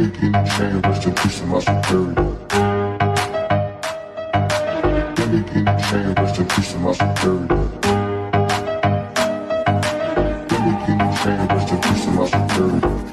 in the chain, rest in peace to my security. Gimmick in the chain, rest in peace to my security. Gimmick in the chain, rest in peace to my security.